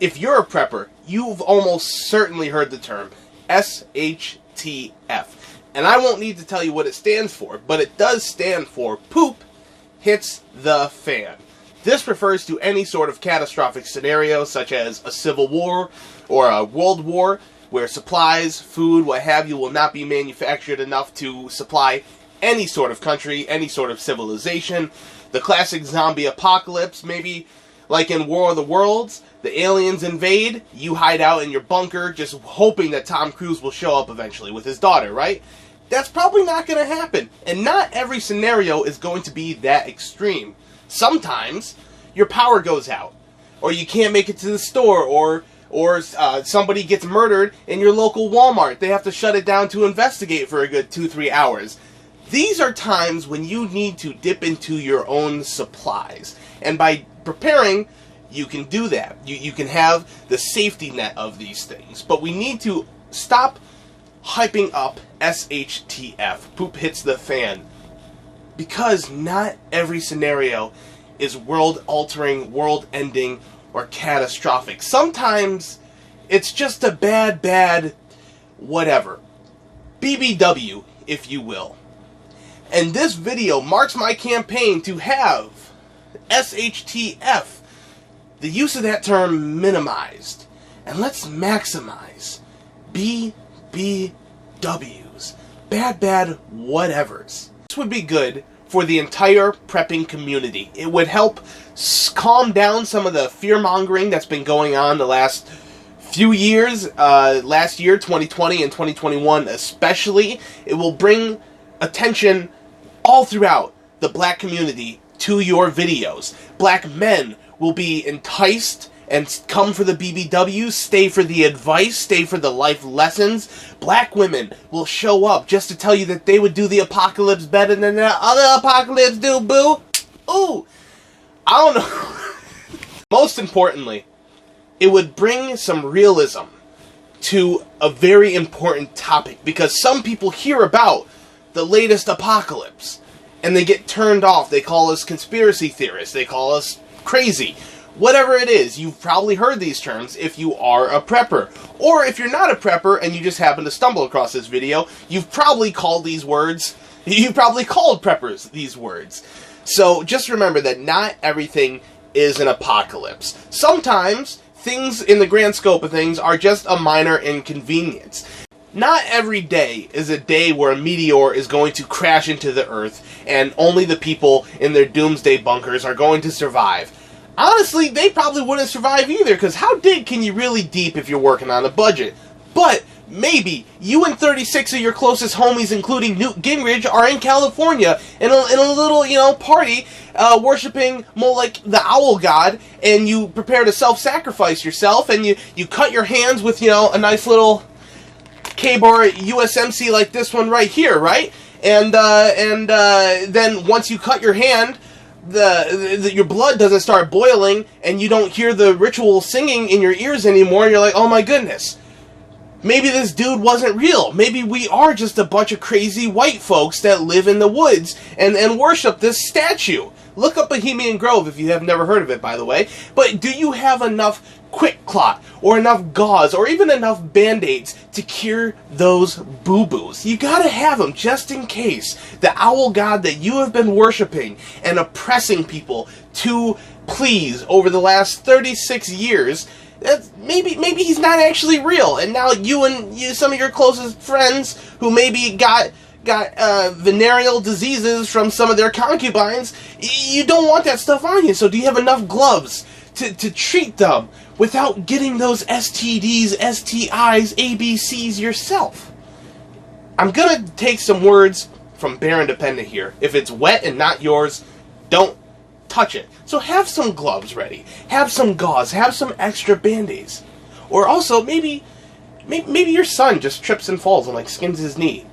if you're a prepper, you've almost certainly heard the term SHTF. And I won't need to tell you what it stands for, but it does stand for poop hits the fan. This refers to any sort of catastrophic scenario, such as a civil war or a world war, where supplies, food, what have you, will not be manufactured enough to supply any sort of country, any sort of civilization. The classic zombie apocalypse, maybe like in War of the Worlds, the aliens invade, you hide out in your bunker just hoping that Tom Cruise will show up eventually with his daughter, right? That's probably not going to happen. And not every scenario is going to be that extreme. Sometimes your power goes out, or you can't make it to the store, or somebody gets murdered in your local Walmart. They have to shut it down to investigate for a good 2-3 hours. These are times when you need to dip into your own supplies. And by preparing, you can do that. You can have the safety net of these things. But we need to stop hyping up SHTF, poop hits the fan, because not every scenario is world-altering, world-ending, or catastrophic. Sometimes it's just a bad whatever. BBW, if you will. And this video marks my campaign to have SHTF, the use of that term, minimized. And let's maximize BBWs. Bad whatevers. This would be good for the entire prepping community. It would help calm down some of the fear-mongering that's been going on the last few years, last year, 2020 and 2021 especially. It will bring attention all throughout the black community to your videos. Black men will be enticed and come for the BBWs, stay for the advice, stay for the life lessons. Black women will show up just to tell you that they would do the apocalypse better than the other apocalypse do, boo. Ooh, I don't know. Most importantly, it would bring some realism to a very important topic, because some people hear about the latest apocalypse and they get turned off. They call us conspiracy theorists. They call us crazy. Whatever it is, you've probably heard these terms if you are a prepper. Or if you're not a prepper and you just happen to stumble across this video, you've probably called these words, you've probably called preppers these words. So just remember that not everything is an apocalypse. Sometimes things in the grand scope of things are just a minor inconvenience. Not every day is a day where a meteor is going to crash into the earth and only the people in their doomsday bunkers are going to survive. Honestly, they probably wouldn't survive either, because how deep can you really deep if you're working on a budget? But maybe you and 36 of your closest homies, including Newt Gingrich, are in California in a little, party, worshiping Molech, the owl god, and you prepare to self-sacrifice yourself, and you cut your hands with, a nice little K-bar USMC like this one right here, right? And then once you cut your hand, your blood doesn't start boiling, and you don't hear the ritual singing in your ears anymore, and you're like, oh my goodness, maybe this dude wasn't real. Maybe we are just a bunch of crazy white folks that live in the woods and worship this statue. Look up Bohemian Grove if you have never heard of it, by the way. But do you have enough Quick Clot, or enough gauze, or even enough Band-Aids to cure those boo-boos? You gotta have them, just in case the owl god that you have been worshiping and oppressing people to please over the last 36 years, maybe he's not actually real, and now you and some of your closest friends who maybe got venereal diseases from some of their concubines, you don't want that stuff on you. So do you have enough gloves to treat them without getting those STDs, STIs, ABCs yourself? I'm gonna take some words from Bear Independent here. If it's wet and not yours, don't touch it. So have some gloves ready, have some gauze, have some extra Band-Aids. Or also, maybe your son just trips and falls and skins his knee.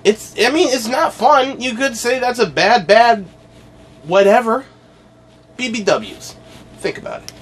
It's not fun. You could say that's a bad whatever. BBWs. Think about it.